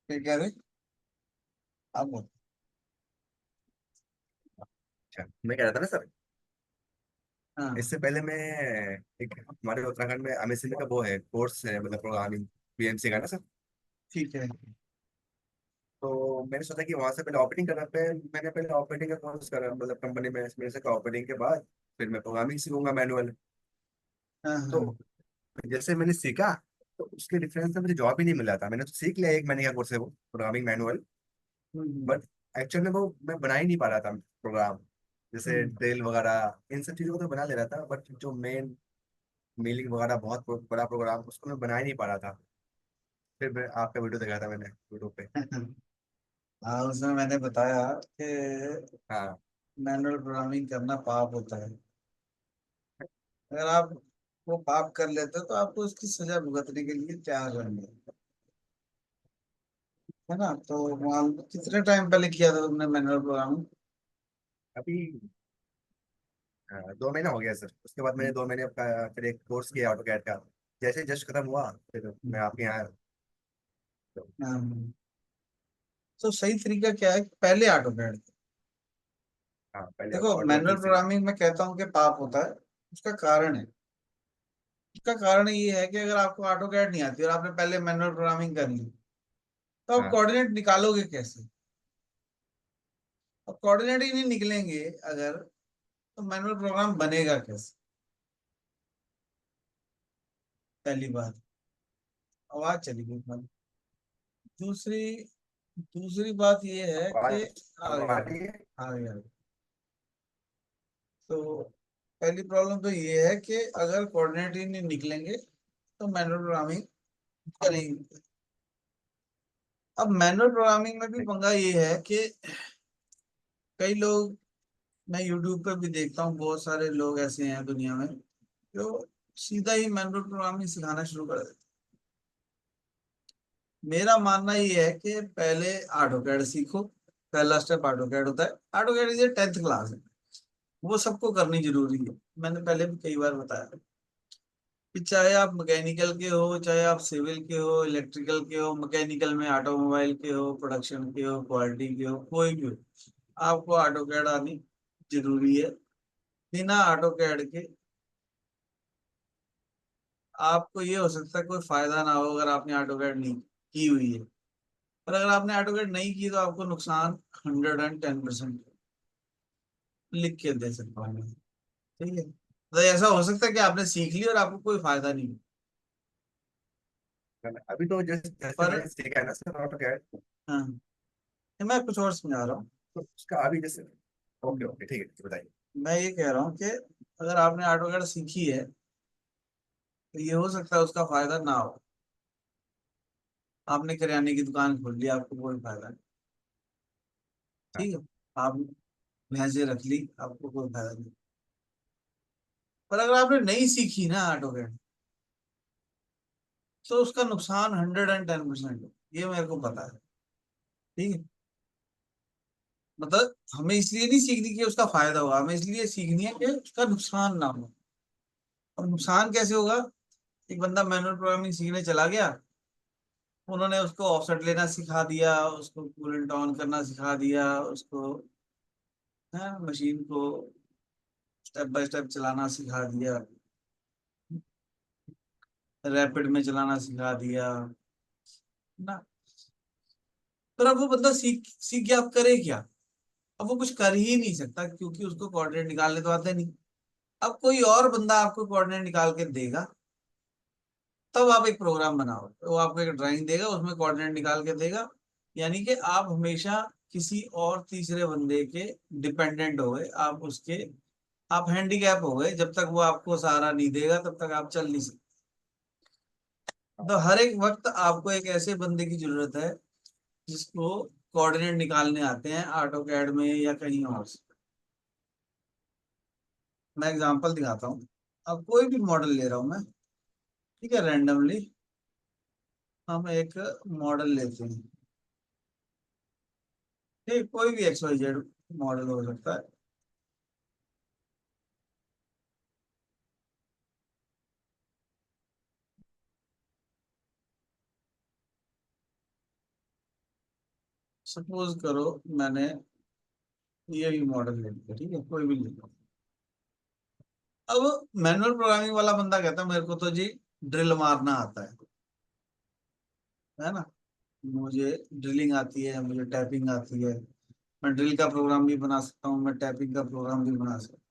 क्या कह रहे? आप बोल। अच्छा, मैं कह रहा था ना सर। हाँ। इससे पहले मैं एक हमारे उत्तराखंड में एमएसएमई का वो है कोर्स है, मतलब प्रोग्रामिंग पीएमसी का ना सर। ठीक है। तो मैंने सोचा कि वहां से पहले ऑपरेटिंग करना पे मैंने पहले ऑपरेटिंग का कोर्स करा, मतलब कंपनी में मेरे से ऑपरेटिंग के बाद फिर मैं प्रोग्रामिंग सीखूंगा मैनुअल। हाँ तो हाँ। जैसे मैंने सीखा तो उसके डिफरेंस से मुझे जॉब ही नहीं मिला था। मैंने तो सीख लिया, एक महीने का कोर्स है वो programming manual. Hmm but actual में वो मैं बना ही नहीं पा रहा था प्रोग्राम। जैसे हम्म ड्रिल वगैरह इन सब चीज़ों को तो बना ले रहा था, बट जो मेन मेलिंग वगैरह बहुत बड़ा प्रोग्राम उसको मैं बना ही नहीं पा रहा था। फिर मैं आपका वीडियो देखा था मैंने यूट्यूब पे। हाँ, उसमें मैंने बताया कि हाँ। मैनुअल प्रोग्रामिंग करना पाप होता है। अगर आप वो पाप कर लेते हो तो आपको उसकी सजा भुगतने के लिए तैयार रहना है ना। तो वहाँ कितने टाइम पहले किया था तुमने मैनुअल प्रोग्रामिंग? अभी 2 महीना हो गया सर। उसके बाद मैंने 2 महीने का फिर एक कोर्स किया ऑटो कैड का। जैसे जस्ट खत्म हुआ फिर मैं आपके यहाँ आया। तो हाँ। तो सही तरीका क्या है कि पहले ऑटो कैड। हाँ, पहले देखो, ऑटो मैनुअल पीसी। प्रोग्रामिंग में कहता हूँ कि पाप होता है। उसका कारण है। उसका कारण ये है कि अगर आपको ऑटो कैड नहीं आती और आपने पहले मैनुअल प्रोग्रामिंग कर ली, तो आप हाँ। कोऑर्डिनेट निकालोगे कैसे? अब कोऑर्डिनेट ही नहीं निकलेंगे अगर, तो मैनुअल प्रोग्राम बनेगा कैसे? पहली बात। आवाज चली गई तुम्हारी। दूसरी दूसरी बात ये है अब कि आ अब गया आ रही है। आ गया। तो पहली प्रॉब्लम तो ये है कि अगर कोऑर्डिनेट ही नहीं निकलेंगे तो मैनुअल प्रोग्रामिंग करेंगे। अब मैनुअल प्रोग्रामिंग में भी पंगा ये है कि कई लोग, मैं यूट्यूब पर भी देखता हूँ, बहुत सारे लोग ऐसे हैं दुनिया में जो सीधा ही मैनुअल प्रोग्रामिंग सिखाना शुरू कर देते। मेरा मानना ये है कि पहले ऑटोकैड सीखो। पहला स्टेप ऑटोकैड होता है। ऑटोकैड ये 10th क्लास है। वो सबको करनी जरूरी है। मैंने पहले भी कई बार बताया कि चाहे आप मैकेनिकल के हो, चाहे आप सिविल के हो, इलेक्ट्रिकल के हो, मैकेनिकल में ऑटोमोबाइल के हो, प्रोडक्शन के हो, क्वालिटी के हो, कोई भी हो, आपको ऑटोकैड आनी जरूरी है। बिना ऑटोकैड के आपको ये हो सकता है कोई फायदा ना हो अगर आपने ऑटोकैड नहीं की हुई है। पर अगर आपने ऑटोकैड नहीं की तो आपको नुकसान 110% लिख के दे सकता हूँ मैं। ठीक है, तो ऐसा हो सकता है कि आपने सीख ली और आपको कोई फायदा नहीं हो। अभी तो जैसे जैसे पर मैंने सीखा है ना सर ऑटो कैड। हाँ, मैं कुछ और समझा रहा हूँ। तो उसका अभी जैसे ओके ओके ठीक है बताइए। मैं ये कह रहा हूँ कि अगर आपने ऑटोकैड सीखी है तो ये हो सकता है उसका फायदा ना हो। आपने किराने की दुकान खोल ली, आपको कोई फायदा नहीं। हाँ। ठीक है, आप भैंसे रख ली, आपको कोई फायदा नहीं। पर अगर आपने नहीं सीखी ना ऑटोकैड, तो उसका नुकसान 110% ये मेरे को पता है। ठीक है, मतलब हमें इसलिए नहीं सीखनी कि उसका फायदा होगा, हमें इसलिए सीखनी है कि उसका नुकसान ना हो। और नुकसान कैसे होगा? एक बंदा मैनुअल प्रोग्रामिंग सीखने चला गया, उन्होंने उसको ऑफसेट लेना सिखा दिया, उसको कूलेंट ऑन करना सिखा दिया, उसको मशीन को स्टेप बाय स्टेप चलाना सिखा दिया, रैपिड में चलाना सिखा दिया ना। पर अब वो बंदा सीख सीख के अब करे क्या? अब वो कुछ कर ही नहीं सकता क्योंकि उसको कोऑर्डिनेट निकालने तो आते नहीं। अब कोई और बंदा आपको कोऑर्डिनेट निकाल के देगा, तब आप एक प्रोग्राम बनाओ। वो आपको एक ड्राइंग देगा, उसमें कोऑर्डिनेट निकाल के देगा। यानी कि आप हमेशा किसी और तीसरे बंदे के डिपेंडेंट हो गए, आप उसके, आप हैंडीकैप हो गए। जब तक वो आपको सहारा नहीं देगा तब तक आप चल नहीं सकते। तो हर एक वक्त आपको एक ऐसे बंदे की जरूरत है जिसको कोऑर्डिनेट निकालने आते हैं ऑटो कैड में या कहीं और से। मैं एग्जांपल दिखाता हूँ। अब कोई भी मॉडल ले रहा हूँ मैं, ठीक है, रैंडमली हम एक मॉडल लेते हैं। ठीक, कोई भी एक्स वाई जेड मॉडल हो सकता है। सपोज करो मैंने ये भी मॉडल ले लिया, ठीक है, कोई भी ले लो। अब मैनुअल प्रोग्रामिंग वाला बंदा कहता है मेरे को तो जी ड्रिल मारना आता है ना, मुझे ड्रिलिंग आती है, मुझे टैपिंग आती है, मैं ड्रिल का प्रोग्राम भी बना सकता हूँ, मैं टैपिंग का प्रोग्राम भी बना सकता हूँ।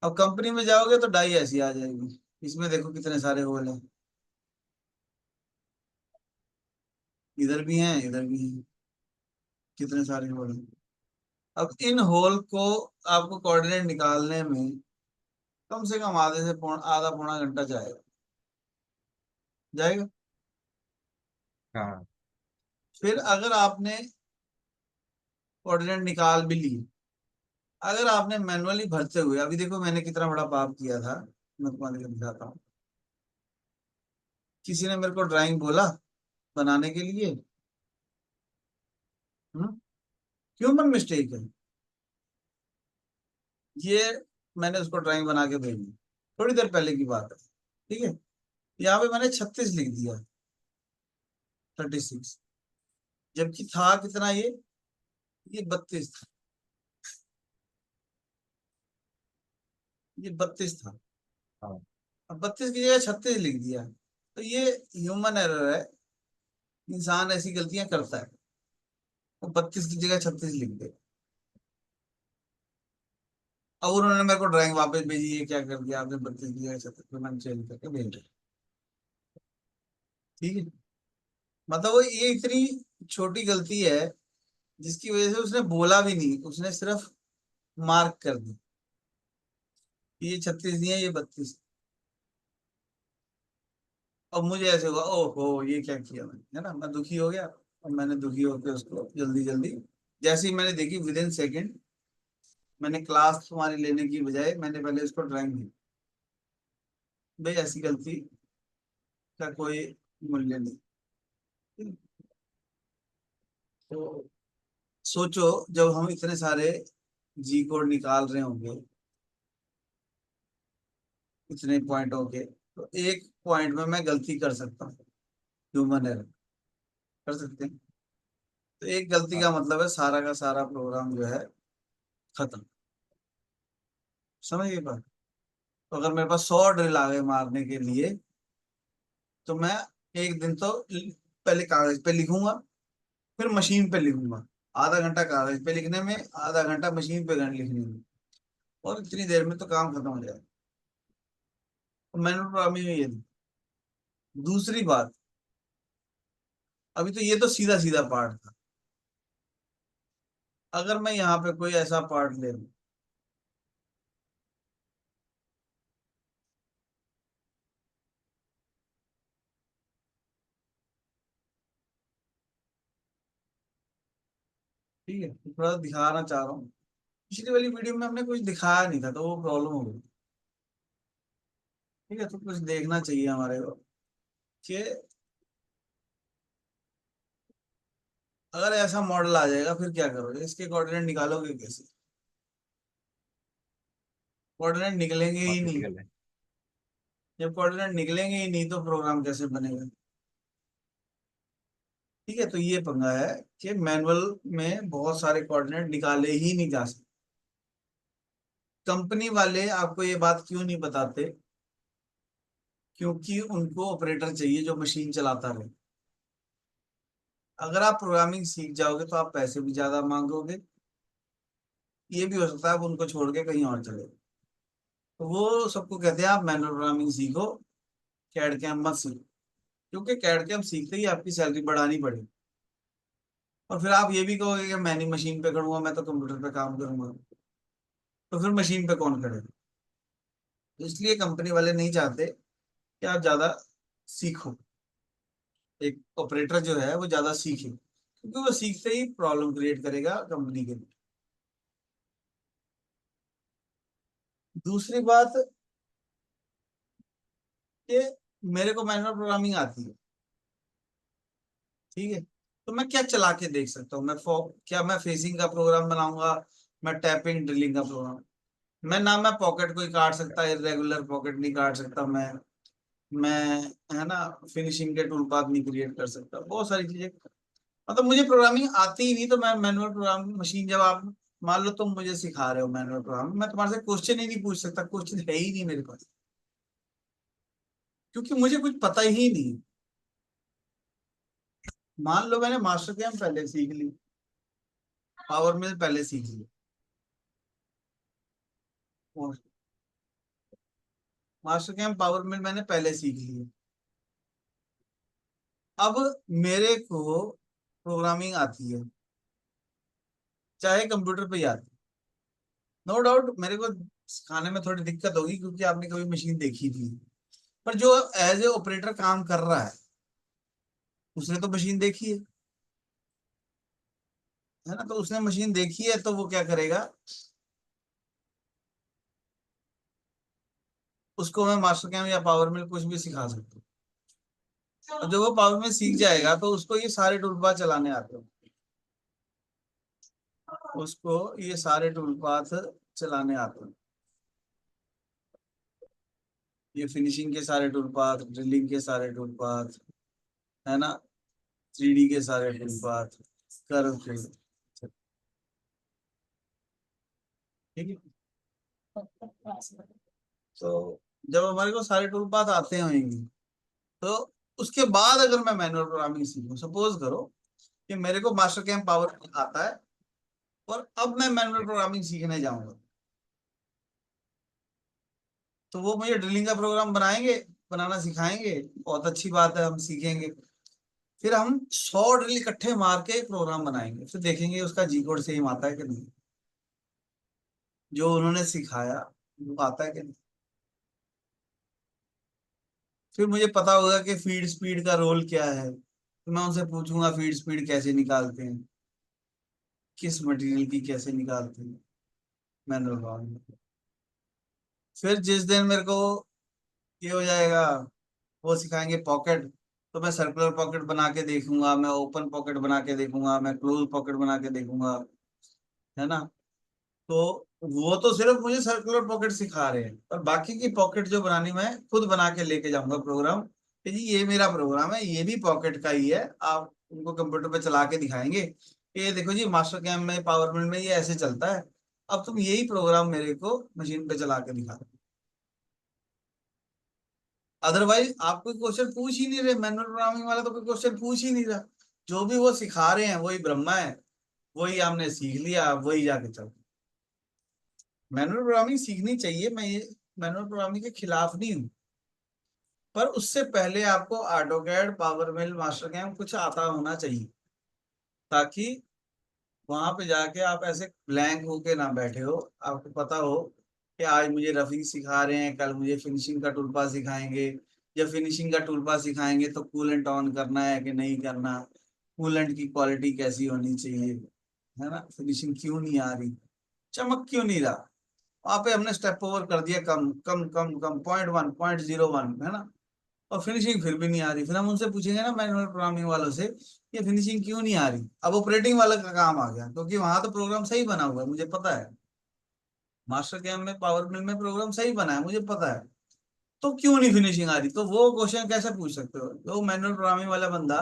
अब कंपनी में जाओगे तो डाई ऐसी आ जाएगी, इसमें देखो कितने सारे होल हैं, इधर भी हैं इधर भी हैं, कितने सारे होल हैं। अब इन होल को आपको कोऑर्डिनेट निकालने में कम से कम आधा पौना घंटा जाएगा, जाएगा। हाँ। फिर अगर आपने कोऑर्डिनेट निकाल भी लिए, अगर आपने मैनुअली भरते हुए, अभी देखो मैंने कितना बड़ा पाप किया था, मैं तुम्हारे लिए दिखाता हूँ। किसी ने मेरे को ड्राइंग बोला बनाने के लिए, ह्यूमन मिस्टेक है ये, मैंने उसको ड्राइंग बना के भेजी, थोड़ी देर पहले की बात है, ठीक है। यहाँ पे मैंने 36 लिख दिया, 36, जबकि था कितना ये 32 था, ये 32 था। हाँ। अब 32 की जगह 36 लिख दिया, तो ये ह्यूमन एरर है, इंसान ऐसी गलतियां करता है, वो 32 की जगह 36 लिख दे। अब उन्होंने मेरे को ड्राइंग वापस भेजी, ये क्या कर दिया आपने, 32 की जगह 36, तो मैंने चेंज करके भेज दिया, ठीक है। मतलब वो ये इतनी छोटी गलती है जिसकी वजह से उसने बोला भी नहीं, उसने सिर्फ मार्क कर दी कि ये 36 नहीं है, ये 32। अब मुझे ऐसे हुआ ओहो ये क्या किया मैंने, है ना, मैं दुखी हो गया। और मैंने दुखी होकर उसको जल्दी जल्दी, जैसे ही मैंने देखी विद इन सेकेंड, मैंने क्लास तुम्हारी लेने की बजाय मैंने पहले उसको ड्राइंग दी। भाई ऐसी गलती का कोई मूल्य नहीं। तो सोचो जब हम इतने सारे जी कोड निकाल रहे होंगे इतने पॉइंटों के, तो एक पॉइंट में मैं गलती कर सकता हूँ, ह्यूमन एरर कर सकते हैं। तो एक गलती हाँ। का मतलब है सारा का सारा प्रोग्राम जो है खत्म। समझ गए बात। तो अगर मेरे पास 100 ड्रिल आ गए मारने के लिए, तो मैं एक दिन तो पहले कागज पे लिखूंगा, फिर मशीन पे लिखूंगा, आधा घंटा कागज पे लिखने में, आधा घंटा मशीन पे लिखने में, और इतनी देर में तो काम खत्म हो जाएगा। तो मैंने प्रोग्रामिंग में ये थी। दूसरी बात, अभी तो ये तो सीधा सीधा पार्ट था, अगर मैं यहाँ पे कोई ऐसा पार्ट ले लूं, ठीक है, तो थोड़ा दिखाना चाह रहा हूँ। पिछली वाली वीडियो में हमने कुछ दिखाया नहीं था तो वो प्रॉब्लम हो गई, ठीक है। तो कुछ देखना चाहिए हमारे को कि अगर ऐसा मॉडल आ जाएगा फिर क्या करोगे, इसके कोऑर्डिनेट निकालोगे कैसे, कोऑर्डिनेट निकलेंगे ही बहुत नहीं। क्रिटिकल है। जब कोऑर्डिनेट निकलेंगे ही नहीं तो प्रोग्राम कैसे बनेगा, ठीक है। तो ये पंगा है कि मैनुअल में बहुत सारे कोऑर्डिनेट निकाले ही नहीं जा सकते। कंपनी वाले आपको ये बात क्यों नहीं बताते, क्योंकि उनको ऑपरेटर चाहिए जो मशीन चलाता रहे। अगर आप प्रोग्रामिंग सीख जाओगे तो आप पैसे भी ज्यादा मांगोगे, ये भी हो सकता है आप उनको छोड़ के कहीं और चले। तो वो सबको कहते हैं आप मैनुअल प्रोग्रामिंग सीखो, कैड कैम मत सीखो, क्योंकि कैड कैम सीखते ही आपकी सैलरी बढ़ानी पड़ेगी। और फिर आप ये भी कहोगे कि मैं नहीं मशीन पे करूंगा, मैं तो कंप्यूटर पे काम करूंगा, तो फिर मशीन पे कौन करेगा। तो इसलिए कंपनी वाले नहीं चाहते कि आप ज्यादा सीखो, एक ऑपरेटर जो है वो ज्यादा सीखे, क्योंकि वो सीखते ही प्रॉब्लम क्रिएट करेगा कंपनी के लिए। दूसरी बात कि मेरे को मैनुअल प्रोग्रामिंग आती है, ठीक है, तो मैं क्या चला के देख सकता हूँ, क्या मैं फेसिंग का प्रोग्राम बनाऊंगा, मैं टैपिंग ड्रिलिंग का प्रोग्राम, मैं पॉकेट कोई काट सकता, इरेगुलर पॉकेट नहीं काट सकता मैं, है ना, फिनिशिंग के टूल पाथ नहीं क्रिएट कर सकता, बहुत सारी चीजें मतलब मुझे प्रोग्रामिंग आती ही नहीं, तो मैं मैनुअल प्रोग्रामिंग मशीन, जब आप मान लो तुम मुझे सिखा रहे हो मैनुअल प्रोग्रामिंग, मैं तुम्हारे से क्वेश्चन ही नहीं पूछ सकता, क्वेश्चन है ही नहीं मेरे पास, क्योंकि मुझे कुछ पता ही नहीं। मान लो मैंने मास्टर कैम पहले सीख ली, पावर मिल पहले सीख ली, और मास्टर कैम पावर मिल मैंने पहले सीख ली, अब मेरे को प्रोग्रामिंग आती है, चाहे कंप्यूटर पे ही आती है। नो डाउट मेरे को सिखाने में थोड़ी दिक्कत होगी, क्योंकि आपने कभी मशीन देखी थी, पर जो एज ए ऑपरेटर काम कर रहा है उसने तो मशीन देखी है ना, तो उसने मशीन देखी है, तो वो क्या करेगा, उसको मैं मास्टर कैम या पावर में कुछ भी सिखा सकता हूँ। और जब वो पावर में सीख जाएगा तो उसको ये सारे टूल पाथ चलाने आते हैं, उसको ये सारे टूल पाथ चलाने आते हैं, ये फिनिशिंग के सारे टूल पाथ, ड्रिलिंग के सारे टूल पाथ, है ना, 3D के सारे टूल पाथ, कर्व के, ठीक है। तो जब हमारे को सारे टूल पाथ आते होंगे, तो उसके बाद अगर मैं मैनुअल प्रोग्रामिंग सीखूं, सपोज करो कि मेरे को मास्टर कैम पावर आता है और अब मैं मैनुअल प्रोग्रामिंग सीखने जाऊंगा, तो वो मुझे ड्रिलिंग का प्रोग्राम बनाएंगे, बनाना सिखाएंगे, बहुत अच्छी बात है, हम सीखेंगे। फिर हम 100 ड्रिल इकट्ठे मार के एक प्रोग्राम बनाएंगे, फिर देखेंगे उसका जी कोड सेम आता है कि नहीं, जो उन्होंने सिखाया वो आता है कि नहीं। फिर मुझे पता होगा कि फीड स्पीड का रोल क्या है, तो मैं उनसे पूछूंगा फीड स्पीड कैसे निकालते हैं, किस मटेरियल की कैसे निकालते हैं, मैनुअल प्रोग्रामिंग। फिर जिस दिन मेरे को ये हो जाएगा, वो सिखाएंगे पॉकेट, तो मैं सर्कुलर पॉकेट बना के देखूंगा, मैं ओपन पॉकेट बना के देखूंगा, मैं क्लोज पॉकेट बना के देखूंगा, है ना। तो वो तो सिर्फ मुझे सर्कुलर पॉकेट सिखा रहे हैं, और बाकी की पॉकेट जो बनानी मैं खुद बना के लेके जाऊंगा प्रोग्राम, कि जी ये मेरा प्रोग्राम है, ये भी पॉकेट का ही है। आप उनको कंप्यूटर पे चला के दिखाएंगे कि ये देखो जी मास्टर कैम में पावर मिल में ये ऐसे चलता है, अब तुम यही प्रोग्राम मेरे को मशीन पे चला के दिखा। अदरवाइज आप कोई क्वेश्चन पूछ ही नहीं रहे, मैनुअल प्रोग्रामिंग वाला तो कोई क्वेश्चन पूछ ही नहीं रहा, जो भी वो सिखा रहे हैं वही ब्रह्मा है, वही हमने सीख लिया, वही जाके चल। मैनुअल प्रोग्रामिंग सीखनी चाहिए, मैं ये मैनुअल प्रोग्रामिंग के खिलाफ नहीं हूँ, पर उससे पहले आपको ऑटोकैड, पावर मिल, मास्टर कैम कुछ आता होना चाहिए, ताकि वहां पे जाके आप ऐसे ब्लैंक होके ना बैठे हो, आपको पता हो कि आज मुझे रफिंग सिखा रहे हैं, कल मुझे फिनिशिंग का टूलपा सिखाएंगे। जब फिनिशिंग का टूलपा सिखाएंगे तो कूलेंट ऑन करना है कि नहीं करना, कूलेंट की क्वालिटी कैसी होनी चाहिए, है ना, फिनिशिंग क्यों नहीं आ रही, चमक क्यों नहीं रहा। वहां पे हमने स्टेप ओवर कर दिया, कम कम कम कम, 0.1 0.01, है ना, और फिनिशिंग फिर भी नहीं आ रही, फिर हम उनसे पूछेंगे ना मैनुअल प्रोग्रामिंग वालों से, ये फिनिशिंग क्यों नहीं आ रही। अब ऑपरेटिंग वाला का काम आ गया, क्योंकि वहां तो प्रोग्राम सही बना हुआ है, मुझे पता है, मास्टर कैम में पावर मिल में प्रोग्राम सही बना है, मुझे पता है, तो क्यों नहीं फिनिशिंग आ रही। तो वो क्वेश्चन कैसे पूछ सकते हो, वो मैनुअल प्रोग्रामिंग वाला बंदा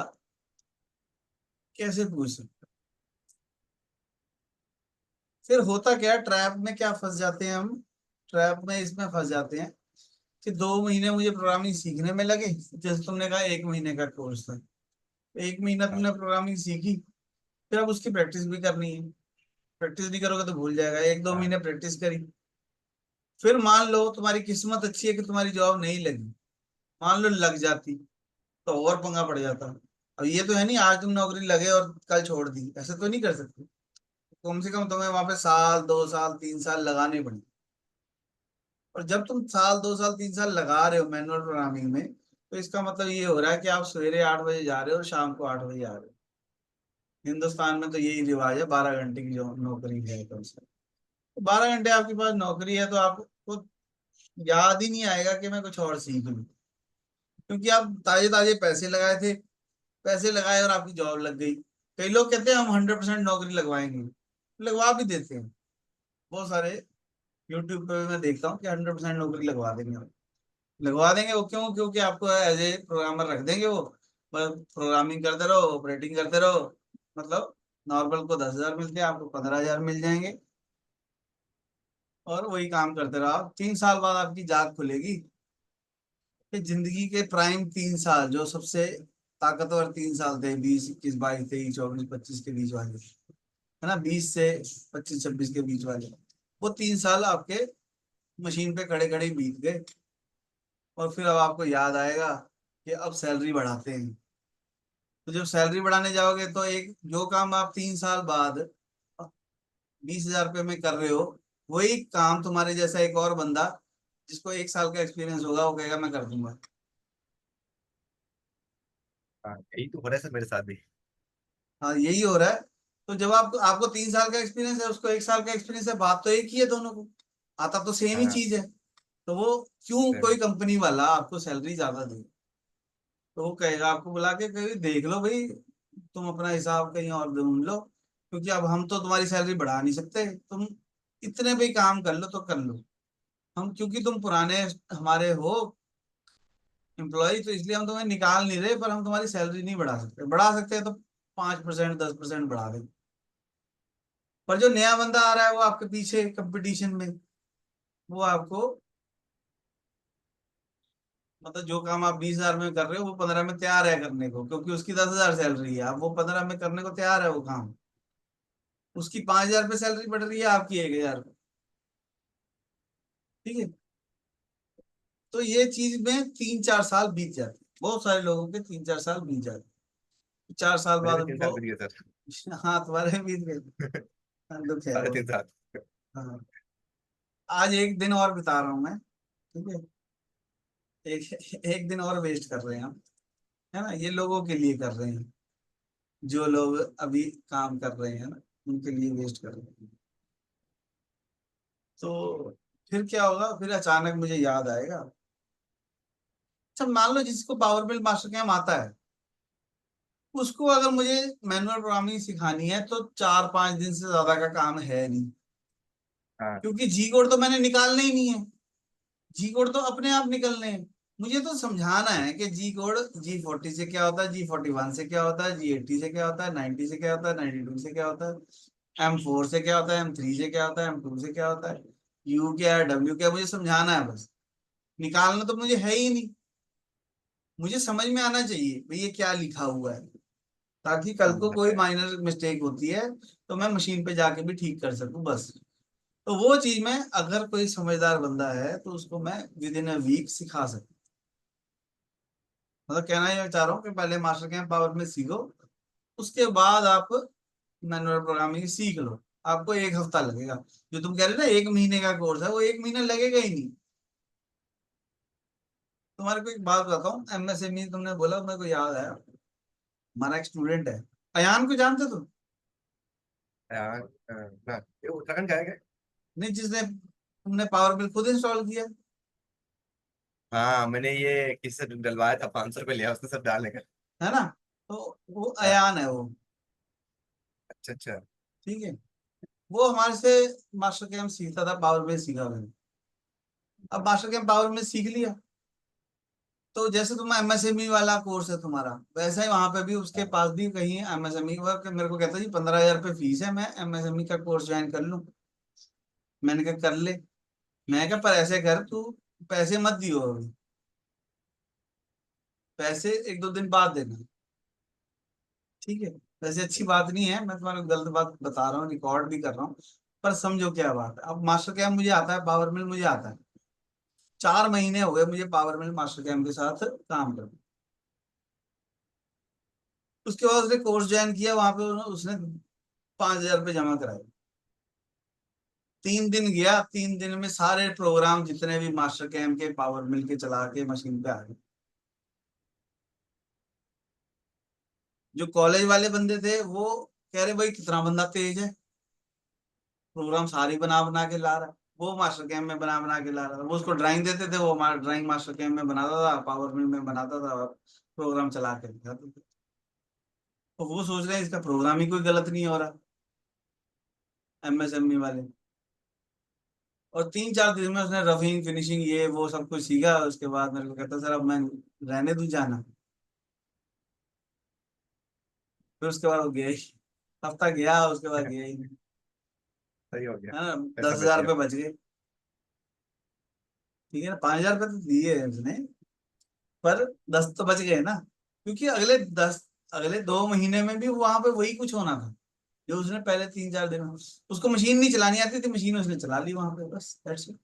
कैसे पूछ सकते। फिर होता क्या, ट्रैप में क्या फंस जाते हैं हम, ट्रैप में इसमें फंस जाते हैं कि 2 महीने मुझे प्रोग्रामिंग सीखने में लगे, जैसे तुमने कहा 1 महीने का कोर्स था, 1 महीना तुमने प्रोग्रामिंग सीखी, फिर अब उसकी प्रैक्टिस भी करनी है, प्रैक्टिस नहीं करोगे तो भूल जाएगा, 1-2 महीने प्रैक्टिस करी, फिर मान लो तुम्हारी किस्मत अच्छी है कि तुम्हारी जॉब नहीं लगी, मान लो लग जाती, तो और पंगा पड़ जाता। अब ये तो है नहीं आज तुम नौकरी लगे और कल छोड़ दी, ऐसे तो नहीं कर सकते, कम से कम तुम्हें वहां पे साल 2 साल 3 साल लगाने पड़े। और जब तुम साल 2 साल 3 साल लगा रहे हो मैनुअल प्रोग्रामिंग में, तो इसका मतलब ये हो रहा है कि आप सवेरे 8 बजे जा रहे हो और शाम को 8 बजे आ रहे हो। हिंदुस्तान में तो यही रिवाज है, 12 घंटे की जो नौकरी है, कम से कम 12 घंटे आपके पास नौकरी है, तो आपको याद ही नहीं आएगा कि मैं कुछ और सीख लूं, क्योंकि आप ताजे ताजे पैसे लगाए थे, पैसे लगाए और आपकी जॉब लग गई। कई लोग कहते हैं हम 100% नौकरी लगवाएंगे, लगवा भी देते हैं, बहुत सारे यूट्यूब पे मैं देखता हूँ कि 100% नौकरी लगवा देंगे, लगवा देंगे। वो क्यों, क्योंकि आपको एज ए प्रोग्रामर रख देंगे, वो बस प्रोग्रामिंग करते रहो, ऑपरेटिंग करते रहो, मतलब नॉर्मल को 10,000 मिलते हैं, आपको 15,000 मिल जाएंगे। और वही काम करते रहो आप, 3 साल बाद आपकी जाग खुलेगी कि जिंदगी के प्राइम 3 साल, जो सबसे ताकतवर 3 साल थे, 20, 21, 22, 23, 24, 25 के बीच वाले, है ना, 20 से 25, 26 के बीच वाले, वो 3 साल आपके मशीन पे खड़े खड़े बीत गए। और फिर अब आपको याद आएगा कि अब सैलरी बढ़ाते हैं। तो जब सैलरी बढ़ाने जाओगे तो एक जो काम आप 3 साल बाद 20,000 रुपये में कर रहे हो, वही काम तुम्हारे जैसा एक और बंदा जिसको 1 साल का एक्सपीरियंस होगा, वो कहेगा मैं कर दूंगा। हाँ, यही तो हो रहा है सर मेरे साथ भी। हाँ, यही हो रहा है। तो जब आपको आपको 3 साल का एक्सपीरियंस है, उसको 1 साल का एक्सपीरियंस है, बात तो एक ही है दोनों को, आता तो सेम ही हाँ चीज है। तो वो क्यों सर। कोई कंपनी वाला आपको सैलरी ज्यादा दे? तो वो कहेगा आपको बुला के, कहेगा देख लो भाई, तुम अपना हिसाब कहीं और ढूंढ लो, क्योंकि अब हम तो तुम्हारी सैलरी बढ़ा नहीं सकते, तुम इतने भी काम कर लो तो कर लो। हम क्योंकि तुम पुराने हमारे हो एम्प्लॉय, तो इसलिए हम तुम्हें निकाल नहीं रहे, पर हम तुम्हारी सैलरी नहीं बढ़ा सकते। बढ़ा सकते हैं तो 5%, 10% बढ़ा दें। पर जो नया बंदा आ रहा है, वो आपके पीछे कंपटीशन में, वो आपको, मतलब जो काम आप 20,000 में कर रहे हो, वो 15 में तैयार है करने को, क्योंकि उसकी 10,000 सैलरी है, अब वो 15 में करने को तैयार है वो काम। उसकी 5,000 पे सैलरी बढ़ रही है, आपकी 1,000। ठीक है। तो ये चीज में 3-4 साल बीत जाते हैं, बहुत सारे लोगों के 3-4 साल बीत जाते हैं। 4 साल मेरे बाद भी तीन उनको, साल बीत गए सर। हाँ तुम्हारे बीत गए। हाँ, दुख है साढ़े वो। 3 साल। हाँ, आज एक दिन और बिता रहा हूँ मैं। ठीक है। एक दिन और वेस्ट कर रहे हैं हम, है ना, ये लोगों के लिए कर रहे हैं, जो लोग अभी काम कर रहे हैं ना, उनके लिए वेस्ट कर रहे हैं। तो फिर क्या होगा, फिर अचानक मुझे याद आएगा। अच्छा, मान लो जिसको पावर बिल मास्टर कैम आता है, उसको अगर मुझे मैनुअल प्रोग्रामिंग सिखानी है तो 4-5 दिन से ज्यादा का काम है नहीं, हाँ क्योंकि जी कोड तो मैंने निकालना ही नहीं है। जी कोड तो अपने आप निकलने हैं। मुझे तो समझाना है कि जी कोड, G40 से क्या होता है, G41 से क्या होता है, G80 से क्या होता है, 90 से क्या होता है, 92 से क्या होता है, M4 से क्या होता है, M3 से क्या होता है, M2 से क्या होता है, U क्या है, W क्या है, मुझे समझाना है बस। निकालना तो मुझे है ही नहीं। मुझे समझ में आना चाहिए भाई ये क्या लिखा हुआ है, ताकि कल को कोई अच्छा। माइनर मिस्टेक होती है तो मैं मशीन पे जाके भी ठीक कर सकूं, बस। तो वो चीज में अगर कोई समझदार बंदा है तो उसको मैं विद इन अ वीक सिखा सकता। मतलब कहना ये चाह रहा हूँ कि पहले मास्टर कैम पावर में सीखो, उसके बाद आप मैनुअल प्रोग्रामिंग सीख लो। आपको 1 हफ्ता लगेगा। जो तुम कह रहे हो ना 1 महीने का कोर्स है, वो 1 महीना लगेगा ही नहीं। तुम्हारे को एक बात बताता हूँ, MSME तुमने बोला, मेरे को याद आया। हमारा एक स्टूडेंट है, अयान को जानते तुम? हाँ ना, ये उत्तराखंड का है क्या? नहीं, जिसने तुमने पावर बिल खुद इंस्टॉल किया, हाँ मैंने ये किसी से डलवाया था, 500 रुपये लिया उसने सब डालने का। है ना, तो वो हाँ। अयान है वो। अच्छा अच्छा। ठीक है। वो हमारे से मास्टर कैम सीखता था, पावर बिल सीखा मैंने। अब मास्टर कैम पावर बिल सीख लिया, तो जैसे तुम MSME वाला कोर्स है तुम्हारा, वैसा ही वहां पे भी उसके हाँ पास भी कहीं MSME वर्क, मेरे को कहता जी 15,000 रुपये फीस है, मैं MSME का कोर्स ज्वाइन कर लूं। मैंने कहा कर ले। मैं कहा पर ऐसे कर तू, पैसे मत दियो अभी, पैसे 1-2 दिन बाद देना। ठीक है। वैसे अच्छी बात नहीं है, मैं तुम्हारे गलत बात बता रहा हूँ, रिकॉर्ड भी कर रहा हूँ, पर समझो क्या बात है। अब मास्टर कैम मुझे आता है, पावर मिल मुझे आता है। 4 महीने हो गए मुझे पावर मिल मास्टर कैम के साथ काम करना। उसके बाद उसने कोर्स ज्वाइन किया, वहां पे उसने 5,000 रुपये जमा कराए। 3 दिन गया, 3 दिन में सारे प्रोग्राम जितने भी मास्टर कैम के पावर मिल के चला के मशीन पे आ गए। जो कॉलेज वाले बंदे थे वो कह रहे भाई कितना बंदा तेज है, प्रोग्राम सारी बना बना के ला रहा है। वो मास्टर कैम में बना बना के ला रहा था, वो उसको ड्राइंग देते थे, वो हमारा ड्राइंग मास्टर कैम में बनाता था, पावर मिल में बनाता था, और प्रोग्राम चला के दिखाते थे। तो वो सोच रहे हैं इसका प्रोग्राम ही कोई गलत नहीं हो रहा, MSME वाले। और 3-4 दिन में उसने रफिंग फिनिशिंग ये वो सब कुछ सीखा। उसके बाद मेरे को कहता सर अब मैं रहने दूं जाना। फिर उसके बाद वो गया ही। हफ्ता गया, उसके बाद गया ही नहीं। सही हो गया, है ना, पैसा दस बच हजार गया। रुपये बच गए। ठीक है ना, 5,000 रुपये तो दिए हैं उसने, पर 10 तो बच गए ना, क्योंकि अगले 2 महीने में भी वहां पे वही कुछ होना था जो उसने पहले 3-4 दिन में। उसको मशीन नहीं चलानी आती थी, मशीन उसने चला ली वहां पे, बस दैट्स इट।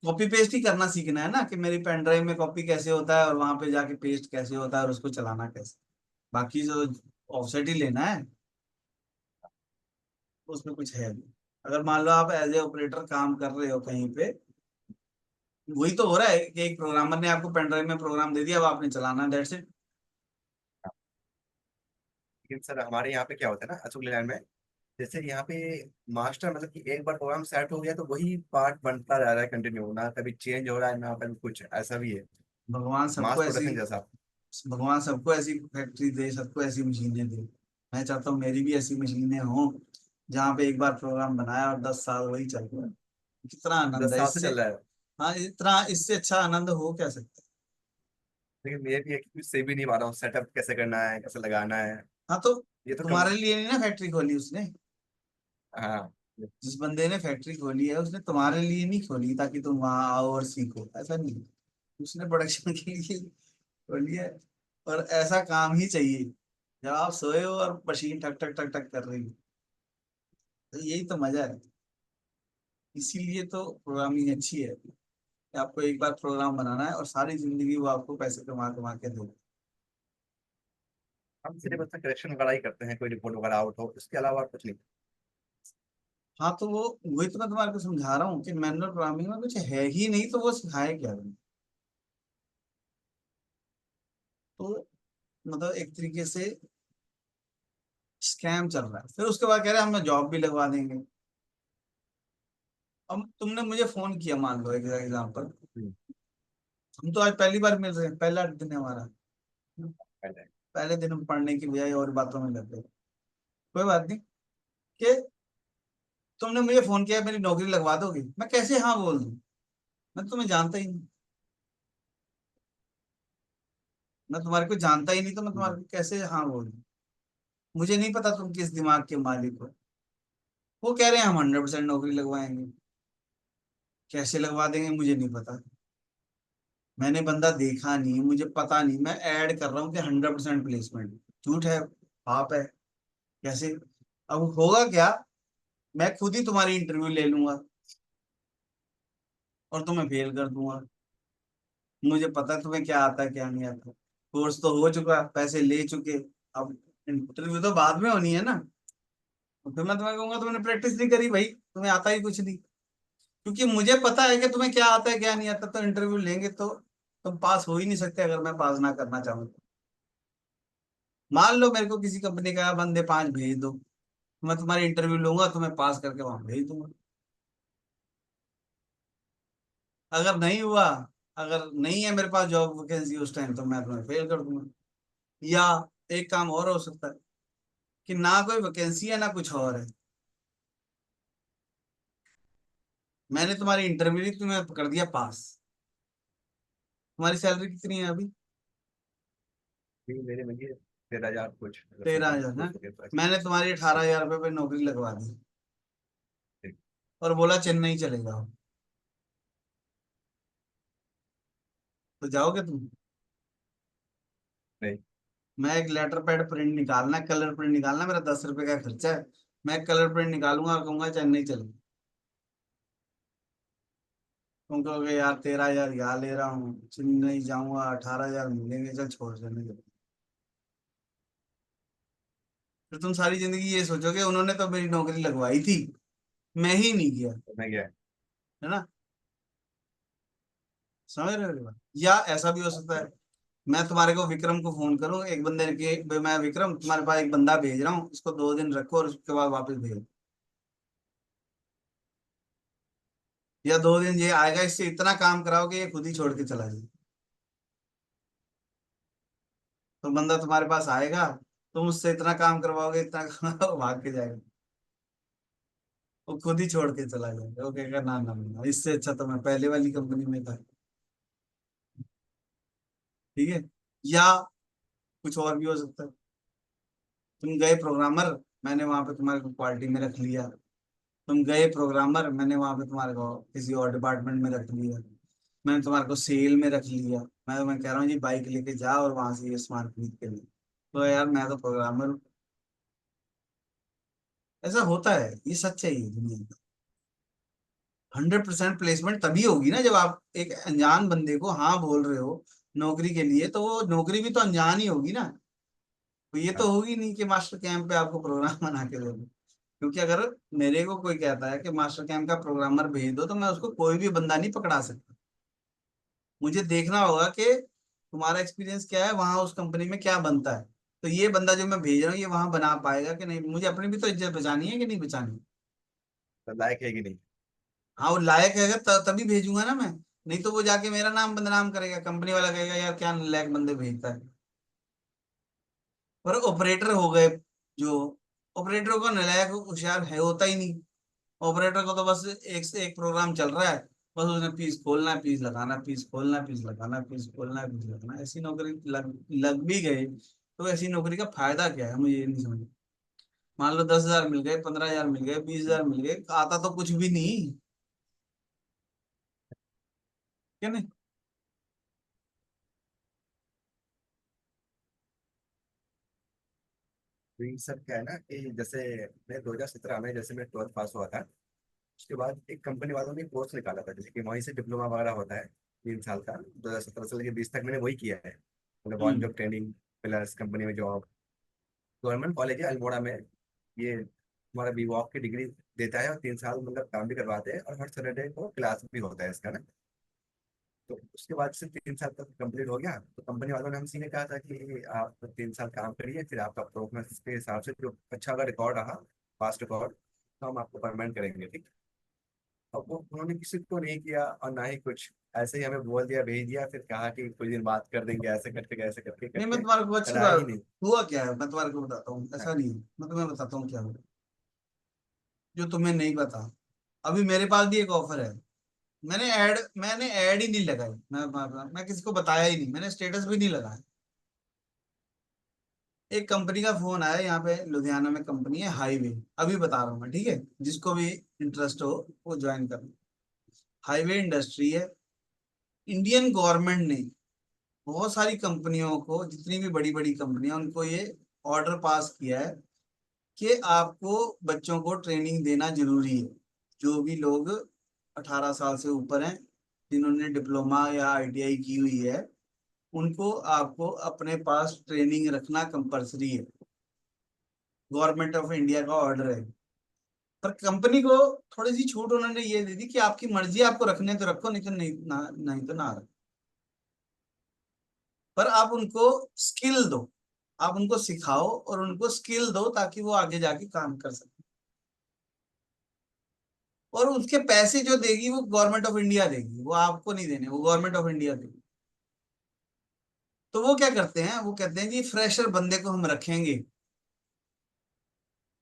कॉपी पेस्ट ही करना सीखना है ना, कि मेरी पेन ड्राइव में कॉपी कैसे होता है और वहां पे जाके पेस्ट कैसे होता है और उसको चलाना कैसे। बाकी जो ऑफसेट ही लेना है, उसमें कुछ है नहीं। अगर मान लो आप एज ए ऑपरेटर काम कर रहे हो कहीं पे, वही तो हो रहा है कि एक प्रोग्रामर ने आपको पेन ड्राइव में प्रोग्राम दे दिया, अब आपने चलाना, दैट्स इट। लेकिन सर हमारे यहाँ पे क्या होता है ना अशोक लैंड में, जैसे यहाँ पे मास्टर मतलब कि एक बार प्रोग्राम सेट हो गया तो वही पार्ट बनता जा रहा है कंटिन्यू, ना कभी चेंज हो रहा है ना कभी कुछ, ऐसा भी है। भगवान मास सबको ऐसी प्रोडक्शन जैसा। भगवान सबको ऐसी फैक्ट्री दे, सबको ऐसी मशीनें दे। मैं चाहता हूँ मेरी भी ऐसी मशीनें हों, जहाँ पे एक बार प्रोग्राम बनाया और 10 साल वही चल रहा है। कितना आनंद दस है साल से इससे। चल रहा है। हाँ, इतना इससे अच्छा आनंद हो क्या सकता है। लेकिन ये भी है कि कुछ से भी नहीं पा रहा हूँ, सेटअप कैसे करना है, कैसे लगाना है। हाँ तो ये तो कम। तुम्हारे लिए नहीं ना फैक्ट्री खोली उसने। हाँ। जिस बंदे ने फैक्ट्री खोली है उसने तुम्हारे लिए नहीं खोली ताकि तुम वहां आओ और सीखो, ऐसा नहीं। उसने प्रोडक्शन के लिए खोली है। और ऐसा काम ही चाहिए, जब आप सोए हो और मशीन ठक ठक ठक ठक कर रही है, तो यही तो मजा है। इसीलिए तो प्रोग्रामिंग अच्छी है, कि आपको एक बार प्रोग्राम बनाना है और सारी जिंदगी वो आपको पैसे कमा कमा के दे। हम सिर्फ उसमें करेक्शन वगैरह ही करते हैं, कोई रिपोर्ट वगैरह आउट हो, इसके अलावा और कुछ नहीं। हाँ तो वो वही तो मैं तुम्हारे को समझा रहा हूँ कि मैनुअल प्रोग्रामिंग में कुछ है ही नहीं, तो वो सिखाए क्या तुम्हें? तो मतलब एक तरीके से स्कैम चल रहा है। फिर उसके बाद कह रहे हैं हमें जॉब भी लगवा देंगे। अब तुमने मुझे फोन किया, मान लो एक एग्जाम्पल, हम्म, हम तो आज पहली बार मिल रहे हैं, पहला दिन है हमारा, पहले। पहले दिन हम पढ़ने की बजाय और बातों में लग गए। कोई बात नहीं, कि तुमने मुझे फोन किया मेरी नौकरी लगवा दोगे, मैं कैसे हाँ बोल दूं? मैं तुम्हें जानता ही नहीं, मैं तुम्हारे को जानता ही नहीं, तो मैं हम्म, तुम्हारे को कैसे हाँ बोल दूं? मुझे नहीं पता तुम किस दिमाग के मालिक हो। वो कह रहे हैं हम 100% नौकरी लगवाएंगे। कैसे लगवा देंगे मुझे नहीं पता, मैंने बंदा देखा नहीं, मुझे पता नहीं, मैं ऐड कर रहा हूँ कि 100% प्लेसमेंट। झूठ है, पाप है, कैसे? अब होगा क्या, मैं खुद ही तुम्हारी इंटरव्यू ले लूंगा और तुम्हें फेल कर दूंगा। मुझे पता है तुम्हें क्या आता है क्या नहीं आता। कोर्स तो हो चुका, पैसे ले चुके, अब इंटरव्यू तो बाद में होनी है ना। तो फिर मैं तुम्हें कहूंगा तुमने प्रैक्टिस नहीं करी भाई, तुम्हें आता ही कुछ नहीं। क्योंकि मुझे पता है कि तुम्हें क्या आता है क्या नहीं आता, तो इंटरव्यू लेंगे तो तुम पास हो ही नहीं सकते अगर मैं पास ना करना चाहूँ तो। मान लो मेरे को किसी कंपनी का बंदे 5 भेज दो, मैं तुम्हारी इंटरव्यू लूंगा, तुम्हें पास करके वहां भेज दूंगा। अगर नहीं हुआ, अगर नहीं है मेरे पास जॉब वैकेंसी उस टाइम, तो मैं तुम्हें फेल कर दूंगा। या एक काम और हो सकता है कि ना कोई वैकेंसी है ना कुछ और है, मैंने तुम्हारी इंटरव्यू ली, तुम्हें कर दिया पास। तुम्हारी सैलरी कितनी है अभी? ठीक, मेरे में ये 13,000 कुछ, अगर 13,000 हो है। सके तो मैंने एक्स्ट्रा। तुम्हारी 18,000 रुपये पे नौकरी लगवा दी और बोला चेन्नई चले जाओ, तो जाओगे तुम? नहीं। मैं एक लेटर पैड प्रिंट निकालना, कलर प्रिंट निकालना, मेरा 10 रुपए का खर्चा है। मैं कलर प्रिंट निकालूंगा और कहूंगा चेन्नई चलो। तुम कहोगे यार 13,000 यहाँ ले रहा हूँ, चेन्नई जाऊंगा 18,000 मिलेंगे, चल छोड़ देने दो। फिर तुम सारी जिंदगी ये सोचोगे उन्होंने तो मेरी नौकरी लगवाई थी, मैं ही नहीं किया। तो मैं गया। है ना, समझ रहे हो मेरी बात? या ऐसा भी हो सकता है, मैं तुम्हारे को विक्रम को फोन करूं, एक बंदे के भाई मैं विक्रम तुम्हारे पास एक बंदा भेज रहा हूँ, इसको 2 दिन रखो और उसके बाद वापस भेजो। या 2 दिन ये आएगा, इससे इतना काम कराओ कि ये खुद ही छोड़ के चला जाए। तो बंदा तुम्हारे पास आएगा, तुम उससे इतना काम करवाओगे, इतना वो भाग के जाएगा, वो खुद ही छोड़ के चला जाएगा, वो कहेगा ना ना ना, इससे अच्छा तो मैं पहले वाली कंपनी में था। ठीक है, या कुछ और भी हो सकता है। तुम गए प्रोग्रामर, मैंने वहां पे तुम्हारे को क्वालिटी में रख लिया। तुम गए प्रोग्रामर, मैंने वहां पे तुम्हारे को किसी और डिपार्टमेंट में रख लिया। मैंने तुम्हारे को सेल में रख लिया। मैं कह रहा हूँ जी बाइक लेके जाओ और वहां से ये सामान खरीद के ले। तो यार मैं तो प्रोग्रामर हूँ। ऐसा होता है, ये सच है ये दुनिया का। 100% प्लेसमेंट तभी होगी ना जब आप एक अनजान बंदे को हाँ बोल रहे हो नौकरी के लिए, तो वो नौकरी भी तो अनजान ही होगी ना। तो ये तो हाँ, होगी नहीं कि मास्टर कैंप पे आपको प्रोग्राम बना के दे दो। क्योंकि अगर मेरे को कोई कहता है कि मास्टर कैंप का प्रोग्रामर भेज दो, तो मैं उसको कोई भी बंदा नहीं पकड़ा सकता। मुझे देखना होगा कि तुम्हारा एक्सपीरियंस क्या है, वहां उस कंपनी में क्या बनता है। तो ये बंदा जो मैं भेज रहा हूँ ये वहां बना पाएगा कि नहीं, मुझे अपनी भी तो इज्जत बचानी है कि नहीं बचानी। तो लायक है कि नहीं। हाँ वो लायक है, अगर तभी भेजूंगा ना मैं। नहीं तो वो जाके मेरा नाम बदनाम करेगा, कंपनी वाला कहेगा यार क्या लायक बंदे भेजता है। पर ऑपरेटर हो गए जो, ऑपरेटरों का नालायक होशियार है होता ही नहीं। ऑपरेटर को तो बस एक से एक प्रोग्राम चल रहा है, बस उसने पीस खोलना है, पीस लगाना, पीस खोलना है, पीस लगाना, पीस खोलना है, पीस लगाना। ऐसी नौकरी लग भी गए तो ऐसी नौकरी का फायदा क्या है, मुझे ये नहीं समझ। मान लो 10,000 मिल गए, 15,000 मिल गए, 20,000 मिल गए, आता तो कुछ भी नहीं। क्या नहीं। तो ये सब क्या है ना कि जैसे मैं 2017 में जैसे मैं 12th पास हुआ था, उसके बाद एक कंपनी वालों ने कोर्स निकाला था, जैसे कि वहीं से डिप्लोमा वगैरह होता है 3 साल का। 2017 से लेकर 20 तक मैंने वही किया है, मतलब on hmm. Job training plus company में जॉब। गवर्नमेंट कॉलेज है अल्मोड़ा में, ये हमारा बीवॉक की डिग्री देता है और 3 साल मतलब काम भी करवाते हैं, और हर सैटरडे को क्लास भी होता है इसका ना। तो उसके बाद से 3 साल तक कंप्लीट हो गया, तो कंपनी वालों ने हमसे ये कहा था कि आप 3 साल काम करिए, फिर आपका परफॉर्मेंस के हिसाब से जो अच्छा अगर रिकॉर्ड रहा, पास्ट रिकॉर्ड, तो हम आपको परमानेंट करेंगे, ठीक। अब वो उन्होंने किसी को नहीं किया और ना ही कुछ, ऐसे ही हमें बोल दिया, भेज दिया, फिर कहा कि कुछ दिन बात कर देंगे, ऐसे करके ऐसे करके नहीं मैं करके तुम्हारे को अच्छी कराया ही बात, नहीं। हुआ क्या है मैं तुम्हारे को बताता हूँ, हाँ, ऐसा नहीं है। मैं तुम्हें बताता हूँ क्या हुआ जो तुम्हें नहीं पता। अभी मेरे पास भी एक ऑफर है। मैंने ऐड ही नहीं लगाई। मैं किसी को बताया ही नहीं, मैंने स्टेटस भी नहीं लगाया। एक कंपनी का फोन आया, यहाँ पे लुधियाना में कंपनी है हाईवे। अभी बता रहा हूँ मैं, ठीक है, जिसको भी इंटरेस्ट हो वो ज्वाइन कर। हाईवे इंडस्ट्री है। इंडियन गवर्नमेंट ने बहुत सारी कंपनियों को, जितनी भी बड़ी बड़ी कंपनियां, उनको ये ऑर्डर पास किया है कि आपको बच्चों को ट्रेनिंग देना जरूरी है। जो भी लोग 18 साल से ऊपर हैं, जिन्होंने डिप्लोमा या आईटीआई की हुई है, उनको आपको अपने पास ट्रेनिंग रखना कंपलसरी है। गवर्नमेंट ऑफ इंडिया का ऑर्डर है। पर कंपनी को थोड़ी सी छूट उन्होंने ये दे दी कि आपकी मर्जी, आपको रखने तो रखो, नहीं तो नहीं, नहीं तो ना रखो। पर आप उनको स्किल दो, आप उनको सिखाओ और उनको स्किल दो ताकि वो आगे जाके काम कर सके। और उसके पैसे जो देगी वो गवर्नमेंट ऑफ इंडिया देगी, वो आपको नहीं देने, वो गवर्नमेंट ऑफ इंडिया देगी। तो वो क्या करते हैं, वो कहते हैं जी फ्रेशर बंदे को हम रखेंगे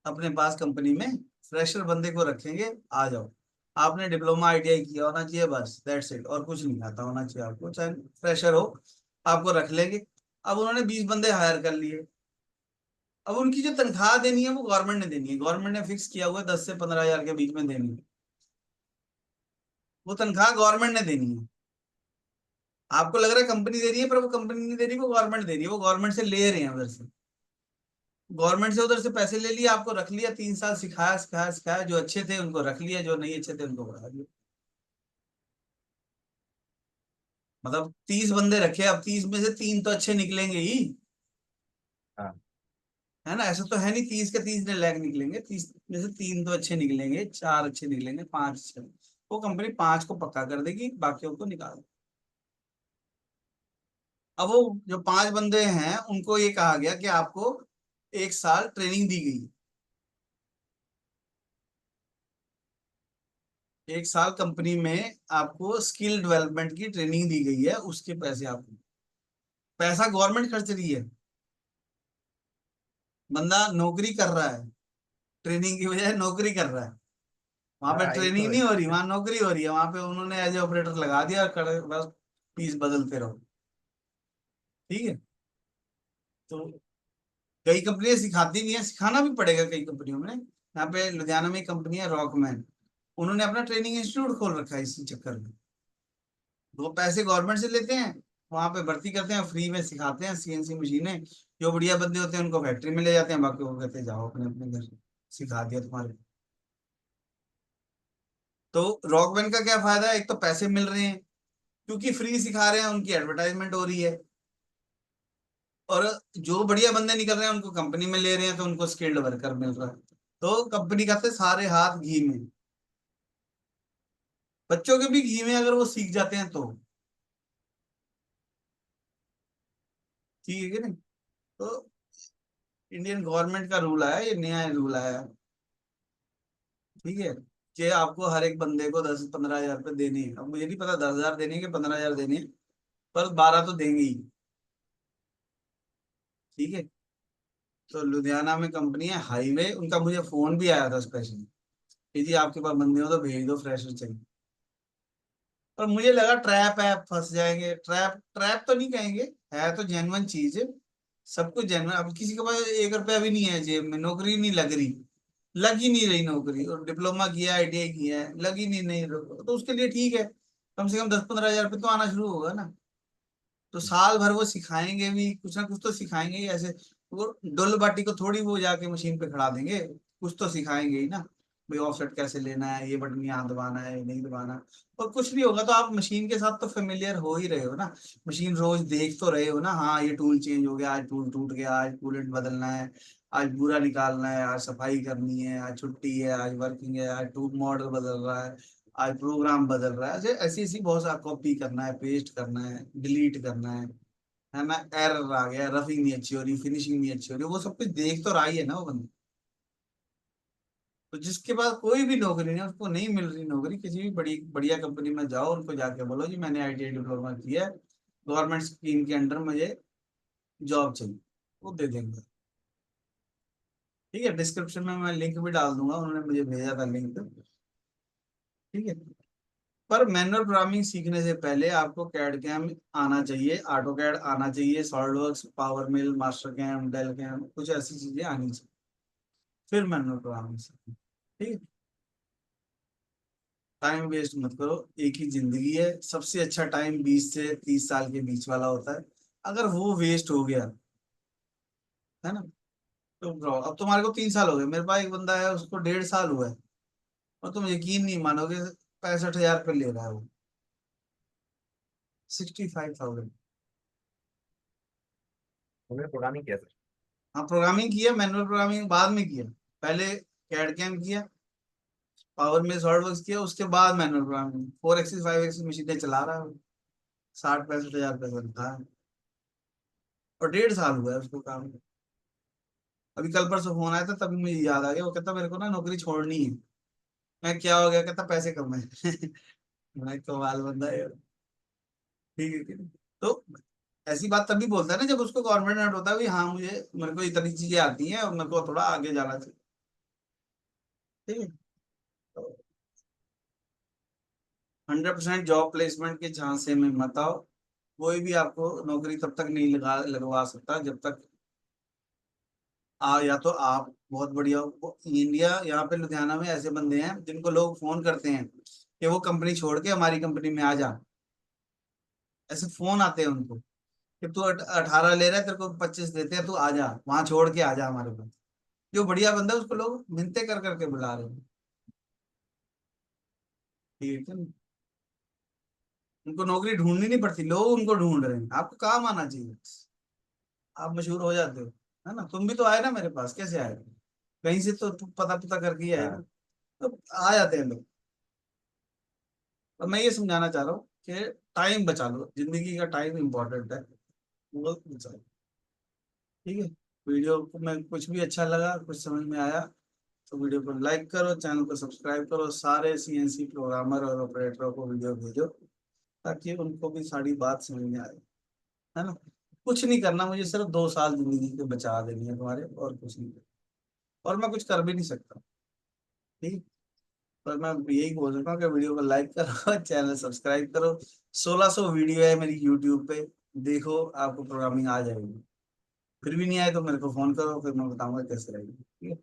अपने पास कंपनी में, फ्रेशर बंदे को रखेंगे, आ जाओ। आपने डिप्लोमा आईटीआई किया होना चाहिए, बस दैट्स इट, और कुछ नहीं आता होना चाहिए आपको, चाहे फ्रेशर हो, आपको रख लेंगे। अब उन्होंने 20 बंदे हायर कर लिए। अब उनकी जो तनख्वाह देनी है वो गवर्नमेंट ने देनी है, गवर्नमेंट ने फिक्स किया हुआ है 10 से 15 हजार के बीच में देनी है। वो तनख्वाह गवर्नमेंट ने देनी है। आपको लग रहा है कंपनी दे रही है, पर वो कंपनी नहीं दे रही, वो गवर्नमेंट दे रही है, वो गवर्नमेंट से ले रहे हैं उधर से। गवर्नमेंट से उधर से पैसे ले लिए, आपको रख लिया, 3 साल सिखाया सिखाया सिखाया, जो अच्छे थे उनको रख लिया, जो नहीं अच्छे थे उनको बढ़ा दिया। मतलब 30 बंदे रखे, अब 30 में से 3 तो अच्छे निकलेंगे ही, हाँ, है ना। ऐसा तो है नहीं 30 के 30 लायक निकलेंगे, 30 में से 3 तो अच्छे निकलेंगे, 4 अच्छे निकलेंगे, 5 अच्छे। वो कंपनी 5 को पक्का कर देगी, बाकियों को निकाल। अब वो जो 5 बंदे हैं उनको ये कहा गया कि आपको 1 साल ट्रेनिंग दी गई। 1 साल कंपनी में आपको स्किल डेवलपमेंट की ट्रेनिंग दी गई है, उसके पैसे आपको, पैसा गवर्नमेंट खर्च रही है। बंदा नौकरी कर रहा है, ट्रेनिंग की बजाय नौकरी कर रहा है। वहां पे हाँ, ये तो ट्रेनिंग नहीं हो रही, वहां नौकरी हो रही है। वहां पे उन्होंने एज ए ऑपरेटर लगा दिया और बस पीस बदलते रहो। ठीक है। तो कई कंपनियां सिखाती नहीं है, सिखाना भी पड़ेगा कई कंपनियों में। यहाँ पे लुधियाना में एक कंपनी है रॉकमैन, उन्होंने अपना ट्रेनिंग इंस्टीट्यूट खोल रखा है इसी चक्कर में। वो पैसे गवर्नमेंट से लेते हैं, वहां पे भर्ती करते हैं, फ्री में सिखाते हैं सीएनसी मशीनें। जो बढ़िया बंदे होते हैं उनको फैक्ट्री में ले जाते हैं, बाकी वो कहते हैं जाओ अपने अपने घर, सिखा दिया तुम्हारे। तो रॉकमैन का क्या फायदा है, एक तो पैसे मिल रहे हैं क्योंकि फ्री सिखा रहे हैं, उनकी एडवर्टाइजमेंट हो रही है। और जो बढ़िया बंदे निकल रहे हैं उनको कंपनी में ले रहे हैं, तो उनको स्किल्ड वर्कर मिल रहा है। तो कंपनी कहते हैं सारे हाथ घी में, बच्चों के भी घी में अगर वो सीख जाते हैं तो ठीक है कि नहीं। तो इंडियन गवर्नमेंट का रूल आया, ये नया रूल आया, ठीक है, कि आपको हर एक बंदे को 10-15 हजार रुपये देने हैं। अब मुझे नहीं पता 10 हजार देने हैं कि 15 हजार देने हैं, पर 12 तो देंगे ही, ठीक है। तो लुधियाना में कंपनी है हाईवे, उनका मुझे फोन भी आया था स्पेशली कि जी आपके पास बंदे हो तो भेज दो, फ्रेशर चाहिए। पर मुझे लगा ट्रैप है, फंस जाएंगे। ट्रैप ट्रैप तो नहीं कहेंगे, है तो जेन्युइन चीज है, सब कुछ जेन्युइन। अब किसी के पास 1 रुपया भी नहीं है जेब में, नौकरी नहीं लग रही, लग ही नहीं रही नौकरी, और डिप्लोमा किया आईटीआई किया है, लग ही नहीं तो उसके लिए ठीक है, कम से कम 10-15 हजार रुपये तो आना शुरू होगा ना। तो साल भर वो सिखाएंगे भी, कुछ ना कुछ तो सिखाएंगे ही ऐसे। वो डुल बाटी को थोड़ी वो जाके मशीन पे खड़ा देंगे, कुछ तो सिखाएंगे ही ना, भाई ऑफसेट कैसे लेना है, ये बटन यहाँ दबाना है, ये नहीं दबाना। और कुछ भी होगा तो आप मशीन के साथ तो फेमिलियर हो ही रहे हो ना, मशीन रोज देख तो रहे हो ना, हाँ ये टूल चेंज हो गया, आज टूल टूट गया, आज कूलेंट बदलना है, आज बूरा निकालना है, आज सफाई करनी है, आज छुट्टी है, आज वर्किंग है, आज ट्यूब मॉडल बदल रहा है, आज प्रोग्राम बदल रहा है, ऐसे ऐसी ऐसी बहुत सारा, कॉपी करना है, पेस्ट करना है, डिलीट करना है ना, एरर आ गया, रफिंग नहीं अच्छी हो रही, फिनिशिंग नहीं अच्छी हो रही, वो सब कुछ देख तो रहा ही है ना वो बंदा। तो जिसके पास कोई भी नौकरी नहीं है, उसको नहीं मिल रही नौकरी, किसी भी बड़ी बढ़िया कंपनी में जाओ, उनको जाके बोलो जी मैंने आईटीआई डिप्लोमा किया है, गवर्नमेंट स्कीम के अंडर मुझे जॉब चाहिए, वो दे देंगे। ठीक है, डिस्क्रिप्शन में मैं लिंक भी डाल दूंगा, उन्होंने मुझे भेजा था लिंक, ठीक है। पर मैनुअल प्रोग्रामिंग सीखने से पहले आपको कैड कैम आना चाहिए, ऑटो कैड आना चाहिए, सॉलिडवर्क्स, पावर मिल, मास्टर कैम, डेल कैम, कुछ ऐसी चीजें आनी चाहिए, फिर मैनुअल प्रोग्रामिंग सीखें, ठीक है। टाइम वेस्ट मत करो, एक ही जिंदगी है, सबसे अच्छा टाइम 20 से 30 साल के बीच वाला होता है, अगर वो वेस्ट हो गया, है ना, तो ब्रो अब तुम्हारे को 3 साल हो गए, मेरे पास एक बंदा है उसको 1.5 साल हुआ है, और तुम यकीन नहीं मानोगे, 65 हजार रुपये ले रहा है वो, 65,000। उन्होंने प्रोग्रामिंग किया सर। हाँ प्रोग्रामिंग किया, मैनुअल प्रोग्रामिंग बाद में किया, पहले कैड कैम किया, पावर में सॉलिडवर्क्स किया, उसके बाद मैनुअल प्रोग्रामिंग, 4 एक्सिस 5 एक्सिस मशीनें चला रहा है वो, 60-65 हजार रुपये बनता है, और 1.5 साल हुआ है उसको काम। अभी कल परसों फोन आया था, तभी मुझे याद आ गया, वो कहता मेरे को ना नौकरी छोड़नी है। मैं क्या हो गया, कहता पैसे कम है। मैं कमाल बंदा है यार, ठीक है कि नहीं? तो ऐसी बात तभी बोलता है ना जब उसको कॉन्फिडेंट होता है भी हाँ मुझे, मेरे को इतनी चीजें आती हैं और मेरे को थोड़ा आगे जाना चाहिए, ठीक है। तो 100% जॉब प्लेसमेंट के झांसे में मत आओ, कोई भी आपको नौकरी तब तक नहीं लगवा सकता जब तक या तो आप बहुत बढ़िया इंडिया, यहाँ पे लुधियाना में ऐसे बंदे हैं जिनको लोग फोन करते हैं कि वो कंपनी छोड़ के हमारी कंपनी में आ जा, ऐसे फोन आते हैं उनको कि तू 18 ले रहा है, तेरे को 25 देते हैं, तू आ जा वहां, छोड़ के आ जा हमारे पास। जो बढ़िया बंदा है उसको लोग मिन्नतें कर करके बुला रहे हैं, ठीक है ना? उनको नौकरी ढूंढनी नहीं पड़ती, लोग उनको ढूंढ रहे हैं, आपको काम आना चाहिए, आप मशहूर हो जाते हो, है ना। तुम भी तो आए ना मेरे पास, कैसे आए, कहीं से तो पता पता करके ही आए ना, हाँ। तो आ जाते हैं लोग। और मैं ये समझाना चाह रहा हूँ कि टाइम बचा लो, जिंदगी का टाइम इंपॉर्टेंट है, वो बचा लो, ठीक है। वीडियो को में कुछ भी अच्छा लगा, कुछ समझ में आया, तो वीडियो को लाइक करो, चैनल को सब्सक्राइब करो, सारे सीएनसी प्रोग्रामर और ऑपरेटरों को वीडियो भेजो, ताकि उनको भी सारी बात समझ में आए, है ना। कुछ नहीं करना, मुझे सिर्फ 2 साल जिंदगी के बचा देनी है तुम्हारे, और कुछ नहीं करना, और मैं कुछ कर भी नहीं सकता, ठीक। पर मैं यही बोल सकता हूँ कि वीडियो को लाइक करो, चैनल सब्सक्राइब करो, 1600 वीडियो है मेरी यूट्यूब पे, देखो आपको प्रोग्रामिंग आ जाएगी। फिर भी नहीं आए तो मेरे को फोन करो, फिर मैं बताऊंगा कैसे रहेगी, ठीक है।